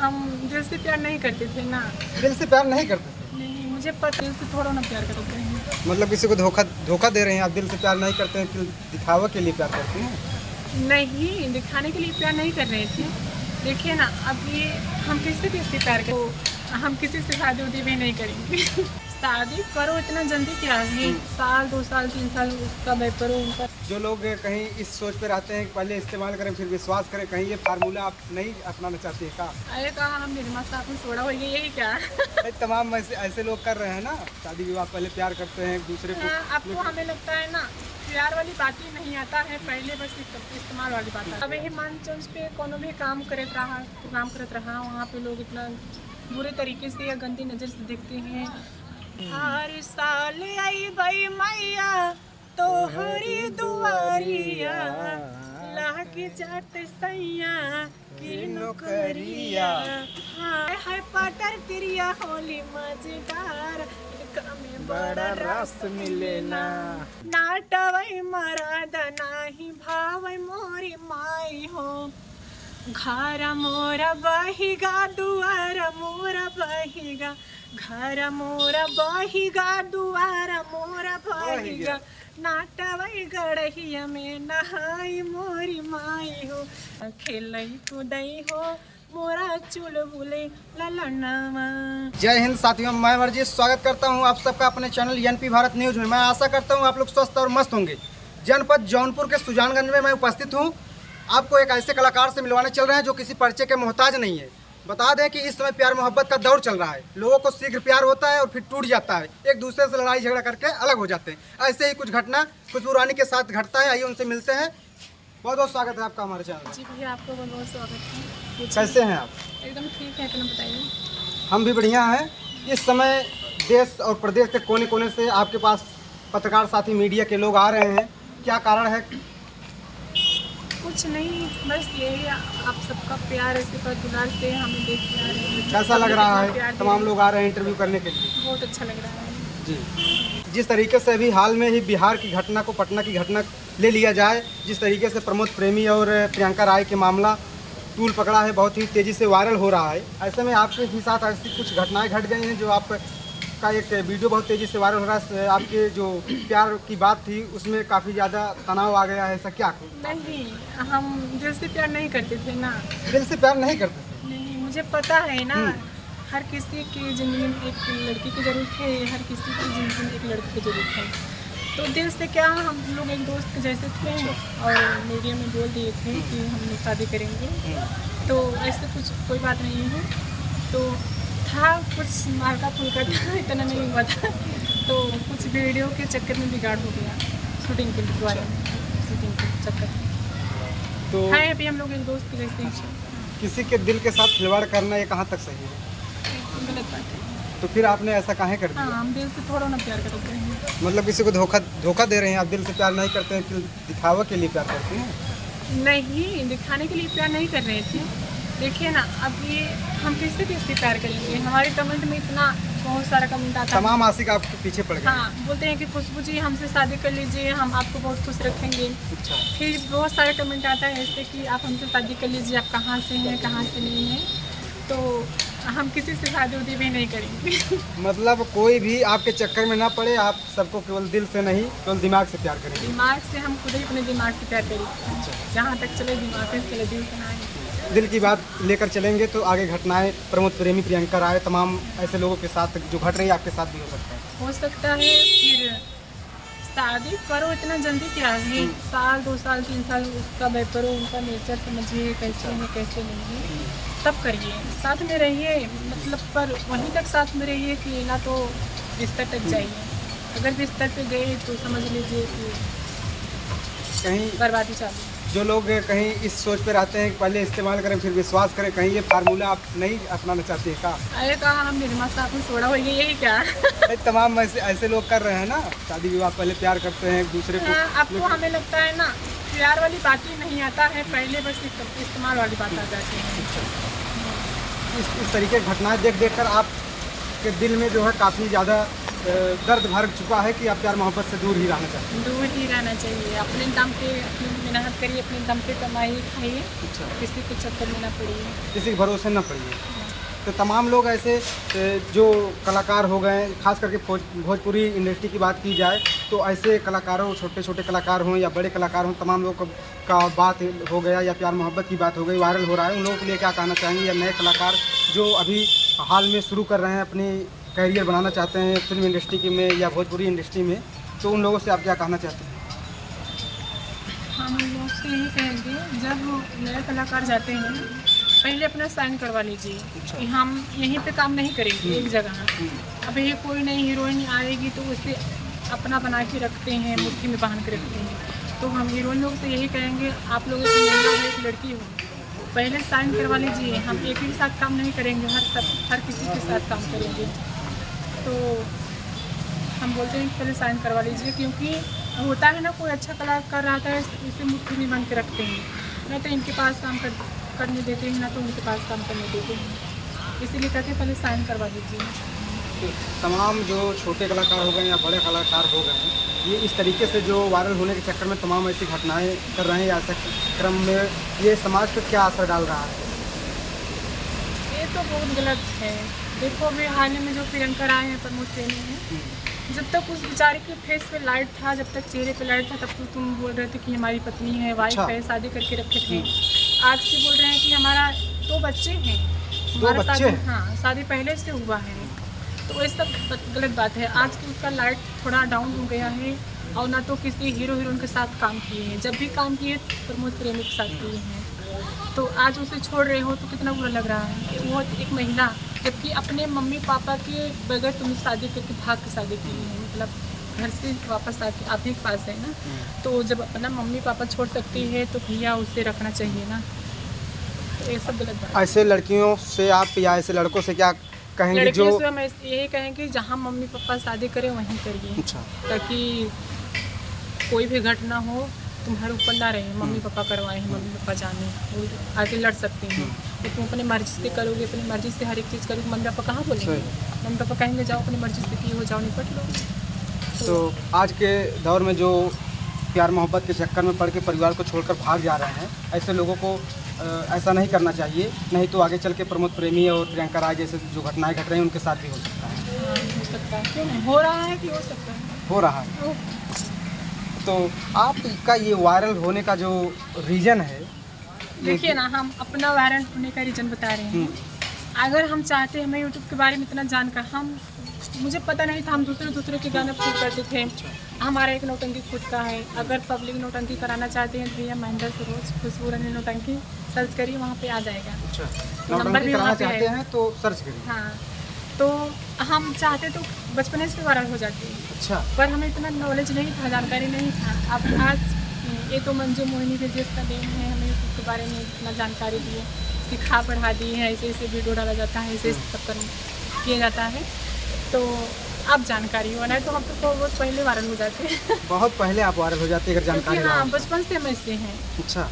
हम दिल से प्यार नहीं करते थे ना। दिल से प्यार नहीं करते थे? नहीं, मुझे पता दिल से थोड़ा ना प्यार करते हैं। मतलब किसी को धोखा दे रहे हैं आप? दिल से प्यार नहीं करते हैं, फिर दिखावा के लिए प्यार करते हैं? नहीं, दिखाने के लिए प्यार नहीं कर रहे थे। देखिए ना, अब ये हम किसी प्यार करें तो हम किसी से शादी उदी भी नहीं करेंगे। शादी करो इतना जल्दी क्या है, 1 साल 2 साल 3 साल उसका बेहतर हो उनका। जो लोग कहीं इस सोच पे रहते हैं कि पहले इस्तेमाल करें फिर विश्वास करें, कहीं ये फार्मूला आप नहीं अपनाना चाहते हैं का? अरे कहा हम निर्मा साहब में सोड़ा हो गया, यही क्या? तमाम ऐसे लोग कर रहे हैं ना, शादी विवाह पहले प्यार करते हैं एक दूसरे को। आपको हमें लगता है ना प्यार वाली बात ही नहीं आता है, पहले बस इस्तेमाल वाली बात है। अब यही मानचंद पे कोनो भी काम करत रहा वहाँ पे लोग इतना बुरे तरीके से या गंदी नज़र से देखते हैं। हर साल आई भाई मैया तो हरी दुआरिया लाग जात सैया की नौकरिया। हाय पाटर तिरिया होली मजेदार में बड़ा रस मिलेला। नाटवई मराद नाही भावई मोरी माई हो। घर मोरा बहिगा दुआर मोरा बहिगा, घर मोरा बहिगा दुआर मोरा बहिगा। नाटवई गड़हिया में नहाई मोरी माई हो। खेलई कूदई हो मोरा चुलबुले ललनावा। जय हिंद साथियों, मैं अमरजीत स्वागत करता हूं आप सबका अपने चैनल एनपी भारत न्यूज में। मैं आशा करता हूं आप लोग स्वस्थ और मस्त होंगे। जनपद जौनपुर के सुजानगंज में मैं उपस्थित हूं। आपको एक ऐसे कलाकार से मिलवाने चल रहे हैं जो किसी परिचय के मोहताज नहीं है। बता दें कि इस समय प्यार मोहब्बत का दौर चल रहा है। लोगों को शीघ्र प्यार होता है और फिर टूट जाता है, एक दूसरे से लड़ाई झगड़ा करके अलग हो जाते हैं। ऐसे ही कुछ घटना खुशबू रानी के साथ घटता है। आइए उनसे मिलते हैं। बहुत बहुत स्वागत है आपका हमारे चैनल में। जी भैया, आपको बहुत बहुत स्वागत है। कैसे हैं आप? एकदम ठीक है, अपना बताइए। हम भी बढ़िया हैं। इस समय देश और प्रदेश के कोने कोने से आपके पास पत्रकार साथी मीडिया के लोग आ रहे हैं, क्या कारण है? कुछ नहीं, बस यही आप सबका प्यार ऐसे पर दुलार से हमें देख के आ रहे हैं। कैसा लग रहा है? तमाम लोग आ रहे हैं इंटरव्यू करने के लिए। बहुत अच्छा लग रहा है जी। जिस तरीके से अभी हाल में ही बिहार की घटना को पटना की घटना ले लिया जाए, जिस तरीके से प्रमोद प्रेमी और प्रियंका राय के मामला तूल पकड़ा है, बहुत ही तेज़ी से वायरल हो रहा है। ऐसे में आपके ही साथ ऐसी कुछ घटनाएं घट गई हैं जो आपका एक वीडियो बहुत तेज़ी से वायरल हो रहा है। आपके जो प्यार की बात थी उसमें काफ़ी ज़्यादा तनाव आ गया है, ऐसा क्या? नहीं, हम दिल से प्यार नहीं करते थे ना। दिल से प्यार नहीं करते थे? नहीं, मुझे पता है ना, हर किसी की ज़िंदगी में एक लड़की की ज़रूरत है, हर किसी की ज़िंदगी में एक लड़की की ज़रूरत है। तो दिल से क्या, हम लोग एक दोस्त के जैसे थे और मीडिया में बोल दिए थे कि हम शादी करेंगे, तो ऐसे कुछ कोई बात नहीं है। तो था कुछ मार्का फुल्का था, इतना नहीं हुआ था। तो कुछ वीडियो के चक्कर में बिगाड़ हो गया, शूटिंग के द्वारा, शूटिंग के चक्कर में। तो है अभी हम लोग एक दोस्त के जैसे हैं। किसी के दिल के साथ खिलवाड़ करना ये कहाँ तक सही है? गलत बात है। तो फिर आपने ऐसा काहे कर दिया? हाँ, हम दिल से थोड़ा ना प्यार करते हैं। मतलब किसी को धोखा दे रहे हैं आप? दिल से प्यार नहीं करते हैं, फिर दिखावा के लिए प्यार करते हैं? नहीं, दिखाने के लिए प्यार नहीं कर रहे थे। देखिए ना, अब ये हम किससे प्यार करेंगे? हमारे कमेंट में इतना बहुत सारा कमेंट आता है। तमाम आशिक आपके पीछे पड़ गए। हाँ, बोलते हैं कि खुशबू जी हमसे शादी कर लीजिए, हम आपको बहुत खुश रखेंगे। अच्छा। फिर बहुत सारे कमेंट आता है ऐसे कि आप हमसे शादी कर लीजिए, आप कहाँ से हैं, कहाँ से नहीं हैं। तो हम किसी से शादी उदी भी नहीं करेंगे। मतलब कोई भी आपके चक्कर में ना पड़े, आप सबको केवल दिल से नहीं, केवल दिमाग से प्यार करेंगे। दिमाग से हम खुद ही अपने दिमाग से प्यार करेंगे। अच्छा। जहाँ तक चले दिमाग से चले, दिल से ना। दिल की बात लेकर चलेंगे तो आगे घटनाएं प्रमोद प्रेमी, प्रियंका राय, तमाम ऐसे लोगों के साथ जो घट रही है आपके साथ भी हो सकता है। हो सकता है। फिर शादी करो इतना जल्दी क्या है, 1 साल 2 साल 3 साल उसका बेहतर हो उनका नेचर समझिए, कैसे है कैसे नहीं है, तब करिए, साथ में रहिए। मतलब पर वहीं तक साथ में रहिए कि ना तो बिस्तर तक जाइए। अगर बिस्तर पे गए तो समझ लीजिए कि कहीं बर्बादी चालू। जो लोग कहीं इस सोच पे रहते हैं कि पहले इस्तेमाल करें फिर विश्वास करें, कहीं ये फार्मूला आप नहीं अपनाना चाहते हैं का? अरे कहा हम निर्मा साहब में सोड़ा हो गया, यही क्या? तमाम ऐसे लोग कर रहे हैं ना, शादी विवाह पहले प्यार करते हैं एक दूसरे को। आपको हमें लगता है ना प्यार वाली बात ही नहीं आता है, पहले बस इस्तेमाल वाली बात आ जाती है। इस तरीके की घटनाएं देख कर आपके दिल में जो है काफ़ी ज़्यादा दर्द भर चुका है कि आप प्यार मोहब्बत से दूर ही रहना चाहते हैं? दूर ही रहना चाहिए। अपने दम पे अपनी मेहनत करिए, अपने दम पे कमाइए, खाइए। अच्छा। किसी के चक्कर में ना पड़िए, किसी के भरोसे न पड़िए। तो तमाम लोग ऐसे जो कलाकार हो गए, खास करके भोजपुरी इंडस्ट्री की बात की जाए तो ऐसे कलाकारों, छोटे छोटे कलाकार हों या बड़े कलाकार हों, तमाम लोग का बात हो गया या प्यार मोहब्बत की बात हो गई, वायरल हो रहा है, उन लोगों के लिए क्या कहना चाहेंगे? या नए कलाकार जो अभी हाल में शुरू कर रहे हैं, अपनी करियर बनाना चाहते हैं फिल्म इंडस्ट्री में या भोजपुरी इंडस्ट्री में, तो उन लोगों से आप क्या कहना चाहते हैं? हम लोग से यही कहेंगे, जब नए कलाकार जाते हैं पहले अपना साइन करवा लीजिए कि हम यहीं पे काम नहीं करेंगे एक जगह। अब ये कोई नई हीरोइन आएगी तो उसे अपना बना के रखते हैं, मुट्ठी में बांध के रखते हैं। तो हम हीरोइन लोग से यही कहेंगे, आप लोग एक महिला हो, एक लड़की हो, पहले साइन करवा लीजिए। हम एक ही साथ काम नहीं करेंगे, हर किसी के साथ काम करेंगे। तो हम बोलते हैं पहले साइन करवा लीजिए, क्योंकि होता है ना, कोई अच्छा कलाकार रहता है इसे मुट्ठी में बांध के रखते हैं, ना तो इनके पास काम करने देते हैं, ना तो उनके पास काम करने देते हैं। इसीलिए कहते हैं पहले साइन करवा लीजिए। तमाम जो छोटे कलाकार हो गए या बड़े कलाकार हो गए हैं, ये इस तरीके से जो वायरल होने के चक्कर में तमाम ऐसी घटनाएं कर रहे हैं, या ऐसे क्रम में ये समाज पर क्या असर डाल रहा है? ये तो बहुत गलत है। देखो अभी हाल ही में जो प्रियंका राय हैं, प्रमोद प्रेमी हैं, जब तक उस बेचारे के फेस पे लाइट था, जब तक चेहरे पे लाइट था, तब तक तुम बोल रहे थे कि हमारी पत्नी है, वाइफ है, शादी करके रखे थे। आज की बोल रहे हैं कि हमारा 2 बच्चे हैं, हमारा शादी, हाँ, शादी पहले से हुआ है। तो ये सब गलत बात है। आज की उसका लाइट थोड़ा डाउन हो गया है, और ना तो किसी हीरो हीरोइन के साथ काम किए हैं। जब भी काम किए प्रमोद प्रेमी के साथ किए हैं, तो आज उसे छोड़ रहे हो तो कितना बुरा लग रहा है। वो एक महिला, जबकि अपने मम्मी पापा के बगैर तुमने शादी करके भाग के शादी की है, मतलब घर से वापस आके आप ही के पास है ना, तो जब अपना मम्मी पापा छोड़ सकती है तो भैया उसे रखना चाहिए ना। तो ये सब गलत बात है। ऐसे लड़कियों से आप या ऐसे लड़कों से क्या कहेंगे? लड़कियों से हम यही कहेंगे, जहाँ मम्मी पापा शादी करें वहीं करिए। अच्छा। ताकि कोई भी घटना हो तुम्हारे ऊपर ना रहे, मम्मी पापा करवाएं, मम्मी पापा जाने, वो आगे लड़ सकते हैं। तो तुम अपनी मर्जी से करोगे, अपनी मर्जी से हर एक चीज़ करोगे, मम्मी पापा कहाँ बोलेंगे? मम्मी पापा कहेंगे जाओ अपनी मर्जी से की हो, जाओ निपट लो। तो आज के दौर में जो प्यार मोहब्बत के चक्कर में पड़ के परिवार को छोड़कर भाग जा रहे हैं, ऐसे लोगों को ऐसा नहीं करना चाहिए, नहीं तो आगे चल के प्रमोद प्रेमी और प्रियंका राय जैसे जो घटनाएं घट रही हैं उनके साथ भी हो सकता है। हो सकता है, क्यों नहीं हो रहा है कि हो सकता है, हो रहा है। तो आपका ये वायरल होने का जो रीज़न है, देखिए ना, हम अपना वायरल होने का रीज़न बता रहे हैं। अगर हम चाहते, हमें यूट्यूब के बारे में इतना जानकर, मुझे पता नहीं था, हम दूसरे के गाने शूट करते थे। हमारा एक नौटंकी खुद का है। अगर पब्लिक नौटंकी कराना चाहते हैं तो भैया महेंद्र सरोज खुशबू रानी नौटंकी सर्च करिए, वहाँ पे आ जाएगा। नंबर भी कराना चाहते हैं तो सर्च करिए। हाँ, तो हम चाहते तो बचपन से वायरल हो जाते हैं। अच्छा। पर हमें इतना नॉलेज नहीं था, जानकारी नहीं था। अब आज ये तो मंजू मोहिनी के जिसका देन है, हमें उसके बारे में इतना जानकारी दी, सिखा पढ़ा दी है, ऐसे ऐसे वीडियो डाला जाता है, ऐसे सब किया जाता है। तो अब जानकारी हो, नहीं तो हम तो बहुत पहले वायरल हो जाते हैं। बहुत पहले आप वायरल हो जाते हैं अगर जानकारी। हाँ, बचपन से हम ऐसे हैं। अच्छा,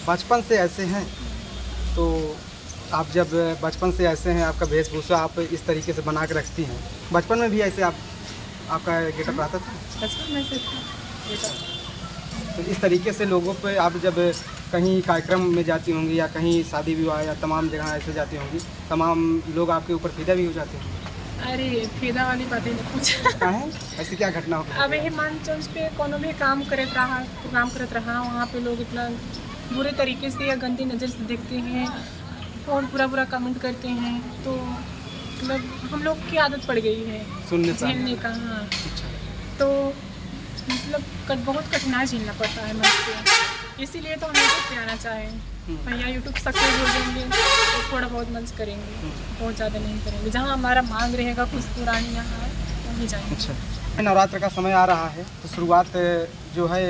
बचपन से ऐसे हैं। तो आप जब बचपन से ऐसे हैं, आपका वेशभूषा आप इस तरीके से बना के रखती हैं, बचपन में भी ऐसे आपका गेटअप रहता था? बचपन में से था। तो इस तरीके से लोगों पे आप जब कहीं कार्यक्रम में जाती होंगी या कहीं शादी विवाह या तमाम जगह ऐसे जाती होंगी, तमाम लोग आपके ऊपर फिदा भी हो जाते हैं? अरे फिदा वाली बात ही नहीं पूछा है। ऐसी क्या घटना हो? अब यही मंच पे कोनो भी काम करत रहा, वहाँ पे लोग इतना बुरे तरीके से या गंदी नज़र से देखते हैं और बुरा कमेंट करते हैं। तो मतलब हम लोग की आदत पड़ गई है झेलने का। हाँ, तो मतलब बहुत कठिनाई झेलना पड़ता है मंच पे। इसीलिए तो हम यूट्यूब पे आना चाहें, भैया यूट्यूब सक्सेस हो जाएंगे तो थोड़ा बहुत मंच करेंगे, बहुत ज़्यादा नहीं करेंगे। जहाँ हमारा मांग रहेगा कुछ पुरानी यहाँ वहीं जाएंगे। अच्छा, नवरात्र का समय आ रहा है तो शुरुआत जो है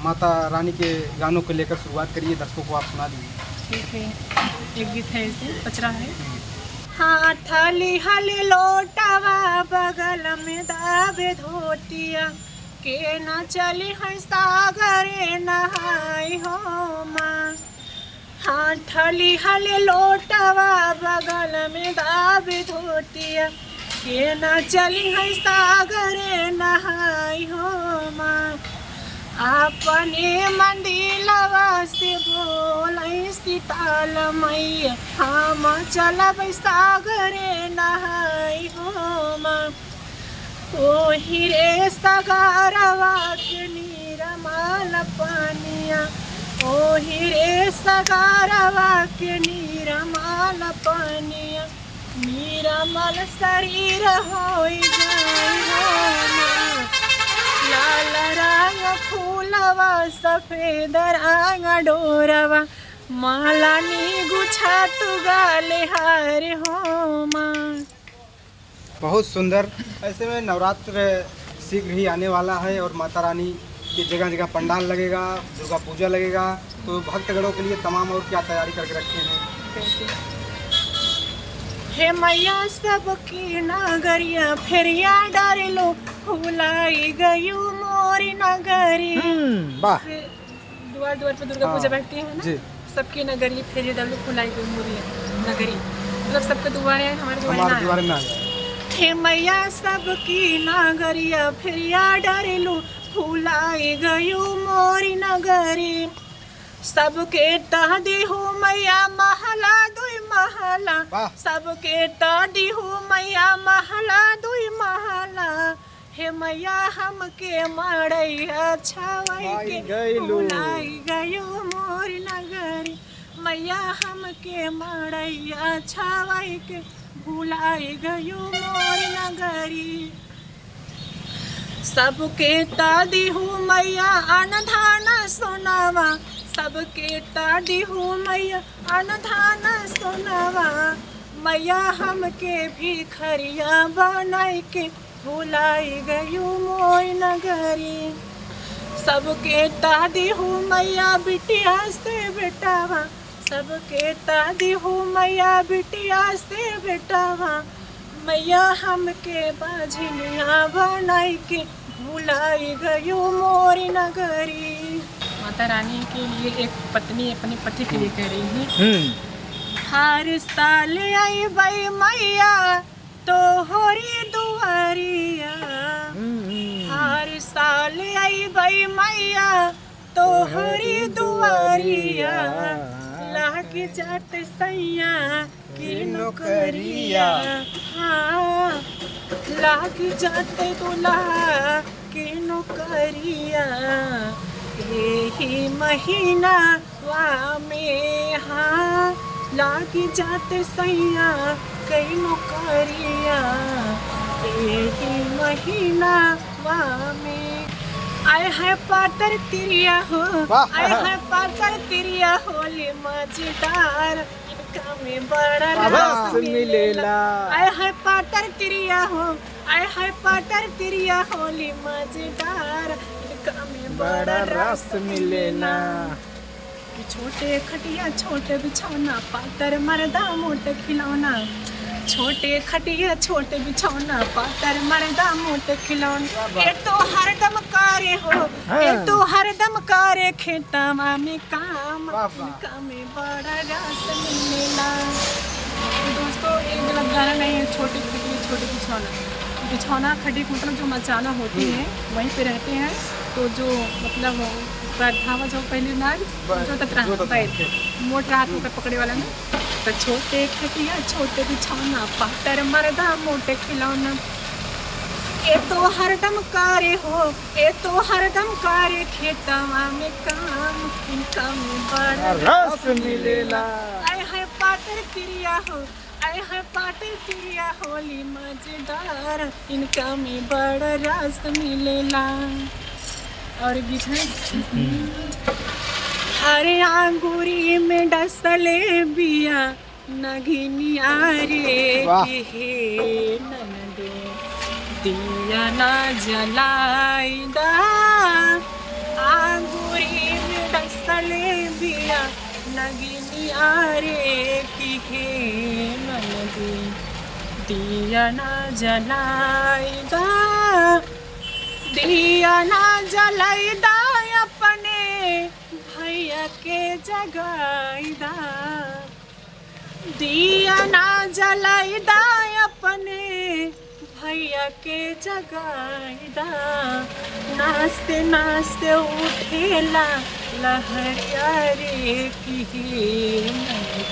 माता रानी के गानों को लेकर शुरुआत करिए, दर्शकों को आप सुना दीजिए। ठीक है, एक गीत है, इसे पचरा है। हाँ, थाली हले लोटावा बगल में दाबे धोतिया के न चली है सागरे नहाई हो माँ। हाँ, थाली हले लोटावा बगल में दाबे धोतिया के न चली है सागरे नहाई हो माँ। अपने मंदिलवा से बोलै सीताल मैया हम चलब सागरे नहाई होम ओही रे सगारवा के नीरमाल पानिया ओही रे सगारवा के नीरमाल पानिया नीरमल शरीर होई जाई होम लाल रंग फूलवा सफेद रंग डोरवा माला नी गुछा तू गाले हार हो माँ। बहुत सुंदर। ऐसे में नवरात्र शीघ्र ही आने वाला है और माता रानी की जगह जगह पंडाल लगेगा, दुर्गा पूजा लगेगा, तो भक्तगणों के लिए तमाम और क्या तैयारी करके रखे हैं? हे मैया सबकी नगरिया फेरिया डालो फुलाई गयू मोरी नगरी। द्वार द्वार पे दुर्गा पूजा बैठती है ना, सबकी नगरी फेरिया डालो फुलाई गयू मोरी नगरी, मतलब सबके दुआरे हमारे द्वारे ना है। हे मैया सबकी नगरिया फेरिया डालो फुलाई गयू मोरी नगरी सबके तह दिहू मैया महला दुई महला सबके तह दिहू मैया महला दुई महला हे मैया हमके मड़ैया छावई के भुलाई गयो मोर नगरी मैया हमके मड़ैया छावई के भुलाई गयो मोर नगरी सबके तह दिहू मैया अनधाना सोनावा सबके ताड़ी हूँ मैया अनधान सोनावा मैया हमके भिखरिया बनाई के भुलाई गयू मोई नगरी सबके ताड़ी हूँ मैया बिटिया से बेटावा सबके ताड़ी हूँ मैया बिटिया से बेटावा मैया हमके बाझिनिया बनाई के भुलाई गयू मोरी नगरी। माता रानी के लिए एक पत्नी अपने पति के लिए कह रही है हर साल आई बई मैया तो होरी दुआरिया हर साल आई बई मैया तो होरी दुआरिया लाग जात सैया की नौकरिया हाँ लाग जाते दूल्हा की नौकरिया यही महीना वा में हाँ लागी जाते सैया कई नौकरिया यही महीना वा में आए है पातर तिरिया हो आए है पातर तिरिया होली मजेदार इनका में बड़ा रस मिलेला आए है पातर तिरिया हो आए है पातर तिरिया होली मजेदार में बड़ा रस मिलेना छोटे खटिया छोटे बिछौना पातर मर्दा मोटे खिलौना छोटे खटिया छोटे बिछौना पातर मर्दा मोटे खिलौना ये तो हरदम कारे हो ये तो हरदम कारे खेतवा में काम में बड़ा रस मिलेला। दोस्तों एक गलत गाना नहीं है, छोटे खटिया छोटे बिछौना बिछौना खड़ी मतलब जो मचाना होती है वहीं पे रहते हैं तो जो मतलब धावा जो पहले ना जो तक मोट रात में पकड़े वाला ना तो छोटे खटिया छोटे बिछौना पातर मर्दा मोटे खिलौना ये तो हरदम कारे हो ये तो हरदम कारे खेतवा में काम इनका में बड़ा रस मिलेला। आए है पातर तिरिया हो आए है पातर तिरिया होली मजेदार इनका में बड़ा रस मिलेला। और गीत है हरे आंगूरी में डसले बिया नगिनिया रे के हे ननदो दिया ना जलाइदा आंगूरी में डसले बिया नगिनिया रे की हे ननदो दिया ना जलाइदा दिया ना जलाइदा अपने भैया के जगाइदा दिया ना जलाइदा अपने मैया के जगाईदा, नाचते नाचते उठेला लहरिया रे की नंद,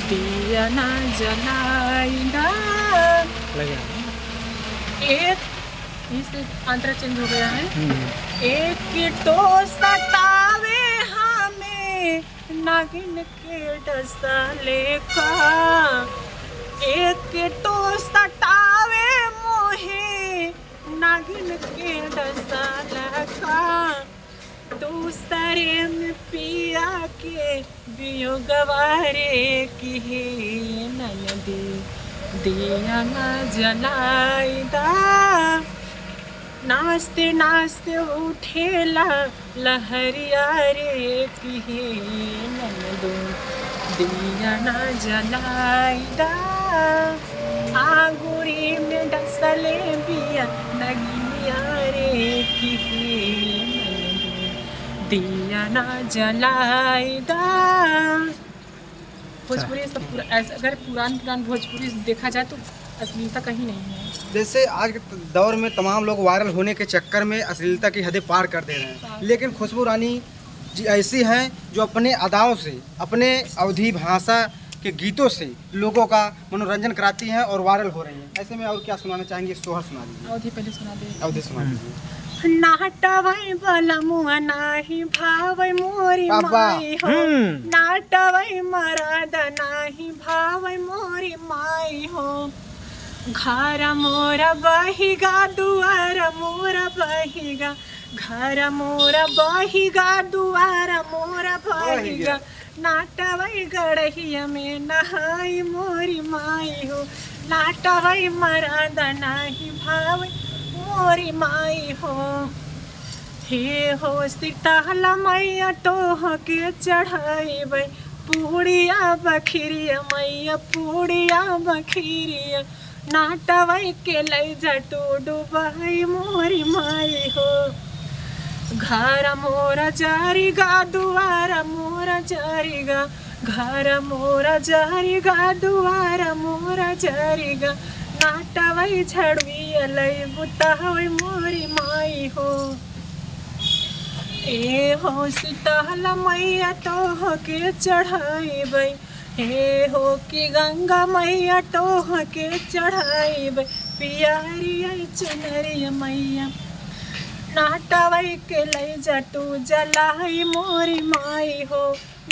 दिया ना जलाईदा। एक इससे अंतरा चेंज हो गया है। एक तो सतावे हमें नागिन के डसा लेका, एक तो सतावे मोहे नागिन के डसा लेका, दूसरे में पिया के वियोगवारे की ननदी, दिया ना जलाईदा, नाचते नाचते उठेला लहरिया रे की ननदो, दिया ना जलाईदा, आंगुरी में डसले बिया नगिया रे की ननदो, दिया ना जलाईदा। भोजपुरी सब पूरा ऐसा, अगर पुरान भोजपुरी देखा जाए तो अश्लीलता कहीं नहीं है। जैसे आज के दौर में तमाम लोग वायरल होने के चक्कर में अश्लीलता की हदें पार कर दे रहे हैं, लेकिन खुशबू रानी जी ऐसी हैं जो अपने अदाओं से, अपने अवधी भाषा के गीतों से लोगों का मनोरंजन कराती हैं और वायरल हो रही हैं। ऐसे में और क्या सुनाना चाहेंगे? सोहर सुना दीजिए। अवधी पहले सुना दे। अवधी सुना दीजिए। नाटवै बलमुआ नाही भावै मोरी माई हो, नाटवै मरद नाही भावै मोरी माई हो, घर मोरा बहिगा दुआर मोरा बहिगा, घर मोरा बहिगा दुआर मोरा बहिगा, नाटवै गड़हिया में नहाई मोरी माई हो, नाटवै मरद नाही भावै मोरी माई हो, हे हो सीताला मैया टोह के चढ़ाईबै, पूड़िया बखिरिया मैया पूड़िया बखिरिया, नाटवै के लई जटू डुबाई मोरी माई हो, घर मोरा जारीगा दुआर मोरा जारीगा, घर मोरा जारीगा दुआर मोरा जारीगा, नाटवै झड़ुई लई बुतावै मोरी माई हो, ए हो सीताला मैया टोह के चढ़ाईबै, हे हो कि गंगा मैया टोह के चढ़ाईबै, पियारी चुनरिया मैया, नाटवै के लई जटू जलाई मोरी माई हो,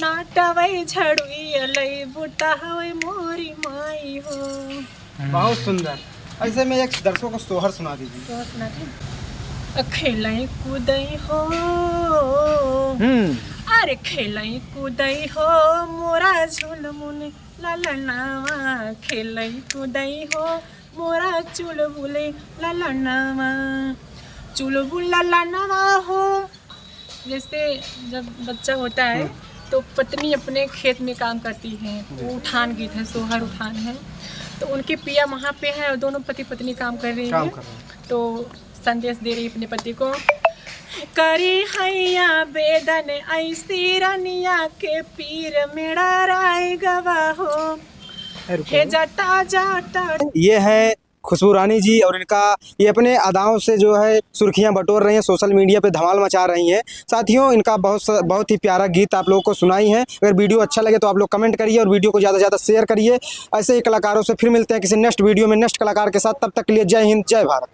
नाटवै झड़ुई लई बुतावै मोरी माई हो। बहुत सुंदर। ऐसे में एक दर्शकों को सोहर सुना दीजिए। खेलई कूदई हो, अरे खेलई कूदई हो मोरा झुलमुल ललनावा, खेलई कूदई हो मोरा चुलबुले ललनावा, चुलबुल ललनावा हो। जैसे जब बच्चा होता है तो पत्नी अपने खेत में काम करती है, वो उठान गीत है, सोहर उठान है, तो उनके पिया वहाँ पे है और दोनों पति पत्नी काम कर रही है, तो संदेश दे रही अपने पति को, करी हैया बेदन ऐसी रनिया के पीर मेरा राय गवा हो, हे जटा जटा। ये है खुशबू रानी जी और इनका ये अपने अदाओं से जो है सुर्खियां बटोर रही हैं, सोशल मीडिया पे धमाल मचा रही हैं। साथियों, इनका बहुत ही प्यारा गीत आप लोगों को सुनाई है। अगर वीडियो अच्छा लगे तो आप लोग कमेंट करिए और वीडियो को ज़्यादा से ज़्यादा शेयर करिए। ऐसे ही कलाकारों से फिर मिलते हैं किसी नेक्स्ट वीडियो में नेक्स्ट कलाकार के साथ। तब तक के लिए जय हिंद, जय भारत।